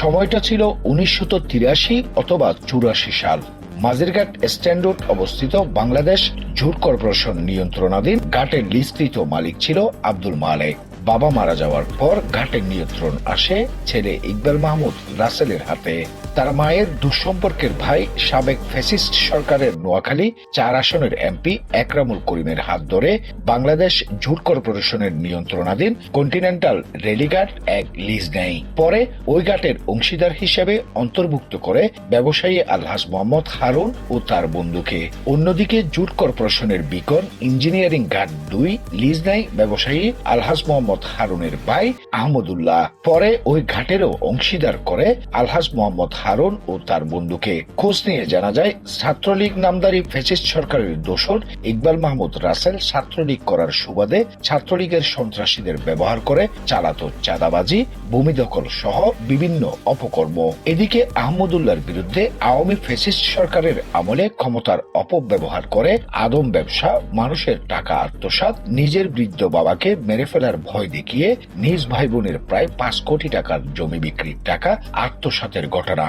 সময়টা ছিল 1983 অথবা 84 সাল। মাঝেরঘাট স্ট্যান্ড রোড অবস্থিত বাংলাদেশ জুট কর্পোরেশন নিয়ন্ত্রণাধীন ঘাটের লিজকৃত মালিক ছিল আব্দুল মালেক। বাবা মারা যাওয়ার পর ঘাটের নিয়ন্ত্রণ আসে ছেলে ইকবাল মাহমুদ রাসেলের হাতে। তার মায়ের দুঃসম্পর্কের ভাই সাবেক ফ্যাসিস্ট সরকারের নোয়াখালী 4 আসনের এমপি একরামুল করিমের হাত ধরে বাংলাদেশ জুট কর্পোরেশনের নিয়ন্ত্রণাধীন কন্টিনেন্টাল রেলিঘাট এক লিজ নেয়। পরে ওই ঘাটের অংশীদার হিসেবে অন্তর্ভুক্ত করে ব্যবসায়ী আলহাজ মোহাম্মদ হারুন ও তার বন্ধুকে। অন্যদিকে জুট কর্পোরেশনের বিকন ইঞ্জিনিয়ারিং ঘাট 2 লিজ নেয় ব্যবসায়ী আলহাজ মোহাম্মদ হারুনের ভাই আহমদুল্লাহ। পরে ওই ঘাটেরও অংশীদার করে আলহাজ মোহাম্মদ হারুন ও তার বন্ধুকে। খোঁজ নিয়ে জানা যায় ছাত্রলীগ নামধারী ফ্যাসিস্ট সরকারের দোসর ইকবাল মাহমুদ রাসেল ছাত্রলীগ করার সুবাদে ছাত্রলীগের সন্ত্রাসীদের ব্যবহার করে চালাতো চাঁদাবাজি, ভূমি দখল সহ বিভিন্ন অপকর্ম। এদিকে আহমদুল্লাহর বিরুদ্ধে আওয়ামী ফ্যাসিস্ট সরকারের আমলে ক্ষমতার অপব্যবহার করে আদম ব্যবসা, মানুষের টাকা আত্মসাৎ, নিজের বৃদ্ধ বাবাকে মেরে ফেলার ভয় দেখিয়ে নিজ ভাই বোনের প্রায় 5 কোটি টাকার জমি বিক্রির টাকা আত্মসাতের ঘটনা।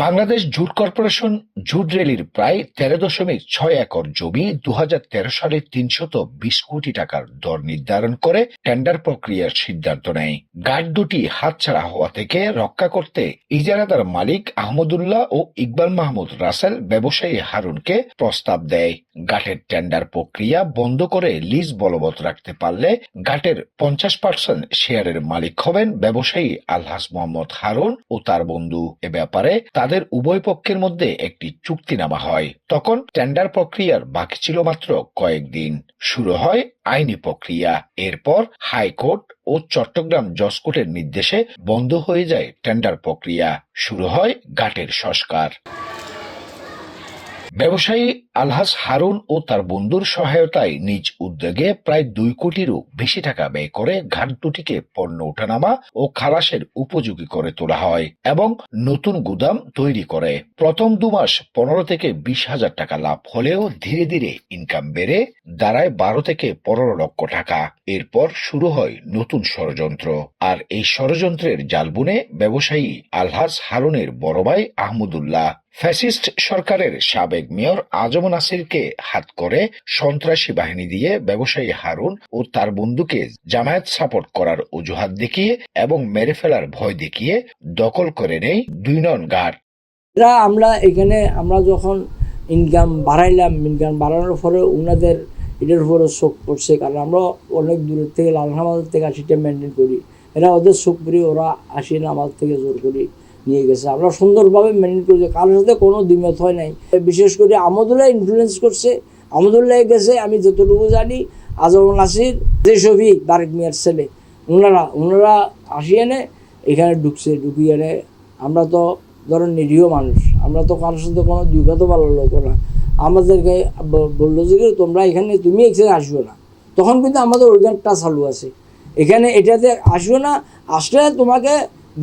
বাংলাদেশ জুট কর্পোরেশন জুট রেলির প্রায় 13.6 একর জমি 2013 সালে 320 কোটি টাকার দর নির্ধারণ করে টেন্ডার প্রক্রিয়ার সিদ্ধান্ত নেয়। ঘাট দুটি হাতছাড়া হওয়া থেকে রক্ষা করতে ইজারাদার মালিক আহমদুল্লাহ ও ইকবাল মাহমুদ রাসেল ব্যবসায়ী হারুনকে প্রস্তাব দেয়। ঘাটের টেন্ডার প্রক্রিয়া বন্ধ করে লিজ বলবৎ রাখতে পারলে ঘাটের 50% শেয়ারের মালিক হবেন ব্যবসায়ী আলহাজ মোহাম্মদ হারুন ও তার বন্ধু। এ ব্যাপারে তাদের উভয় পক্ষের মধ্যে একটি চুক্তিনামা হয়। তখন টেন্ডার প্রক্রিয়ার বাকি ছিল মাত্র কয়েকদিন। শুরু হয় আইনি প্রক্রিয়া। এরপর হাইকোর্ট ও চট্টগ্রাম জজ কোর্টের নির্দেশে বন্ধ হয়ে যায় টেন্ডার প্রক্রিয়া। শুরু হয় ঘাটের সংস্কার। ব্যবসায়ী আলহাজ হারুন ও তার বন্ধুর সহায়তায় নিজ উদ্যোগে প্রায় 2 কোটিরও বেশি টাকা ব্যয় করে ঘাট দুটিকে পণ্য ওঠানামা ও খালাসের উপযোগী করে তোলা হয় এবং নতুন গুদাম তৈরি করে। প্রথম 2 মাস 15 থেকে 20 হাজার টাকা লাভ হলেও ধীরে ধীরে ইনকাম বেড়ে দাঁড়ায় 12 থেকে 15 লক্ষ টাকা। এরপর শুরু হয় নতুন ষড়যন্ত্র। আর এই ষড়যন্ত্রের জাল বুনে ব্যবসায়ী আলহাজ হারুনের বড় ভাই আহমদুল্লাহ। ফ্যাসিস্ট সরকারের সাবেক মেয়র আজম নাসিরকে হাত করে সন্ত্রাসী বাহিনী দিয়ে ব্যবসায়ী হারুন ও তার বন্ধুকে জামায়াত সাপোর্ট করার অজুহাত দেখিয়ে এবং মেরে ফেলার ভয় দেখিয়ে দখল করে নেয় 2 নং ঘাট। আমরা যখন ইনকাম বাড়ানোর পরে ওনাদের এটার উপরে শোক পড়ছে, কারণ আমরা অনেক দূরের থেকে লালহামাদ থেকে সেটা মেনটেন করি। এরা ওদের শোক করি, ওরা আসি না আমাদের থেকে জোর করি নিয়ে গেছে। আমরা সুন্দরভাবে মেনটেন করেছি, কারোর সাথে কোনো দ্বিমত হয় নাই। বিশেষ করে আহমদুল্লাহ ইনফ্লুয়েন্স করছে। আহমদুল্লাহ গেছে, আমি যতটুকু জানি আজম নাসির যে শফি তারেক মিয়ার ছেলে, ওনারা আসি এনে এখানে ঢুকি এনে। আমরা তো ধরেন নিরীহ মানুষ, আমরা তো কারোর সাথে কোনো দ্বিগত ভালো লোক না। আমাদেরকে বললো যে তোমরা এখানে তুমি এখানে আসবে না। তখন কিন্তু আমাদের ওইখানটা চালু আছে, এখানে এটাতে আসবে না, আসলে তোমাকে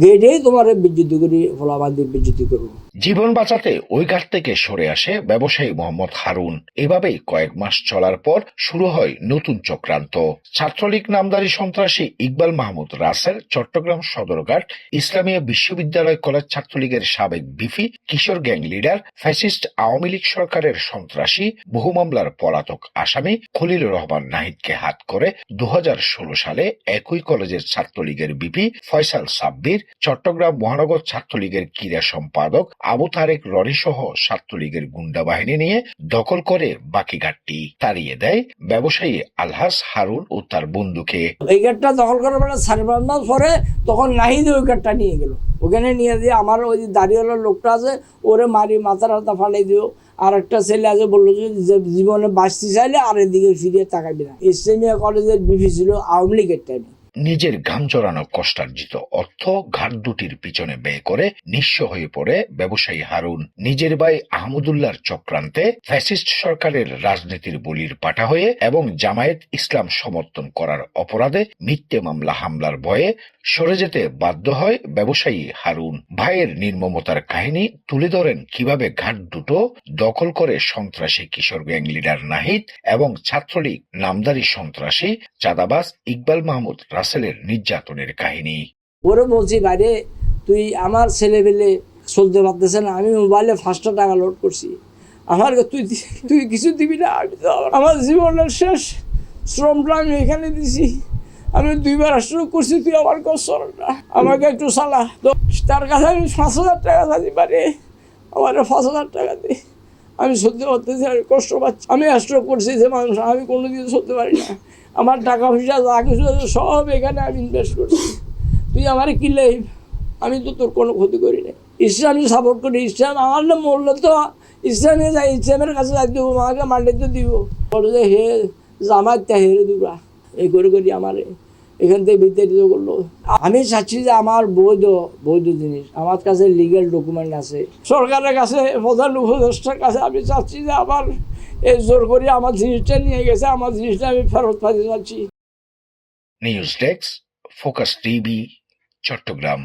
গেটেই তোমার বিদ্যুতি করি ফলাবাদি বিদ্যুতি করবো। জীবন বাঁচাতে ওই ঘাট থেকে সরে আসে ব্যবসায়ী মোহাম্মদ হারুন। এভাবেই কয়েক মাস চলার পর শুরু হয় নতুন চক্রান্ত। ছাত্রলীগ নামধারী সন্ত্রাসী ইকবাল মাহমুদ রাসেল চট্টগ্রাম সদরঘাট ইসলামিয়া বিশ্ববিদ্যালয় কলেজ ছাত্রলীগের সাবেক বিপি কিশোর gang leader, fascist Awami League সরকারের সন্ত্রাসী বহু মামলার পলাতক আসামি খলিলুর রহমান নাহিদকে হাত করে 2016 সালে একই কলেজের ছাত্রলীগের বিপি ফয়সাল সাব্বির, চট্টগ্রাম মহানগর ছাত্রলীগের ক্রীড়া সম্পাদক আবু তারেক রনি সহ ছাত্রলীগের গুন্ডা বাহিনী নিয়ে দখল করে বাকি ঘাটটি তাড়িয়ে দেয় ব্যবসায়ী আলহাজ হারুন ও তার বন্ধুকে। এই ঘাটটা দখল করার পরে 5.5 মাস পরে তখন নাহিদ ওই ঘাটটা নিয়ে গেল। ওখানে নিয়ে দিয়ে আমার ওই দাঁড়িয়েওয়ালা লোকটা আছে, ওরে মারি মাথার হাতা ফালাই দিও। আর একটা ছেলে আছে, বললো যে জীবনে বাঁচতে চাইলে আর এদিকে ফিরিয়ে তাকাবি না। ইসলামিয়া কলেজের বিপি ছিল আওয়ামী লীগের টাইমে। নিজের ঘাম জড়ানো কষ্টার্জিত অর্থ ঘাট দুটির পিছনে ব্যয় করে নিঃস্ব হয়ে পড়ে ব্যবসায়ী হারুন। নিজের ভাই আহমদুল্লাহর চক্রান্তে ফ্যাসিস্ট সরকারের রাজনীতির বলির পাঠা হয়ে এবং জামায়াত ইসলাম সমর্থন করার অপরাধে মিথ্যে মামলা হামলার ভয়ে সরে যেতে বাধ্য হয় ব্যবসায়ী হারুন। ভাইয়ের নির্মমতার কাহিনী তুলে ধরেন কিভাবে ঘাট দুটো দখল করে সন্ত্রাসী কিশোর গ্যাং লিডার নাহিদ এবং ছাত্রলীগ নামধারী সন্ত্রাসী চাঁদাবাজ ইকবাল মাহমুদ রাসেলের নির্যাতনের কাহিনী। ওরে বলছি বাইরে তুই আমার ছেলে পেলে চলতে পারতেছে না, আমি মোবাইলে 5টা টাকা লোড করছি, আমার তুই কিছু দিবি না? আমি তো আমার জীবনের শেষ শ্রমটা আমি এখানে দিছি, আমি 2বার স্ট্রোক করছি, তুই আমার কষ্ট না, আমাকে একটু চালা। তো তার কাছে আমি 5,000 টাকা চাইতে পারি, আমার 5,000 টাকা দিই, আমি চলতে পারতেছি, আমি কষ্ট পাচ্ছি, আমি স্ট্রোক করছি যে মানুষ, আমি কোনোদিন চলতে পারি না, আমার টাকা পয়সা যা কিছু আছে সব এখানে আমি ইনভেস্ট করছি, তুই আমার কি লাইফ? আমি তো তোর কোনো ক্ষতি করি না, ইসলামী সাপোর্ট করি, ইসলাম আমার না মরলে তো ইসলামে যাই, ইসলামের কাছে যাই দেবো, আমাকে মান্ডিতে দিব, যে হে জামাইতে হেরে দুরা এই করে করি আমার এখান থেকে বিতাড়িত করলো। আমি চাচ্ছি যে আমার বৈধ জিনিস, আমার কাছে লিগ্যাল ডকুমেন্ট আছে, সরকারের কাছে, প্রধান উপদেষ্টার কাছে আমি চাচ্ছি যে আমার এই জোর করে আমার জিনিসটা নিয়ে গেছে, আমার জিনিসটা আমি ফেরত পাইতে চাচ্ছি। News desk, focus TV, Chittagong.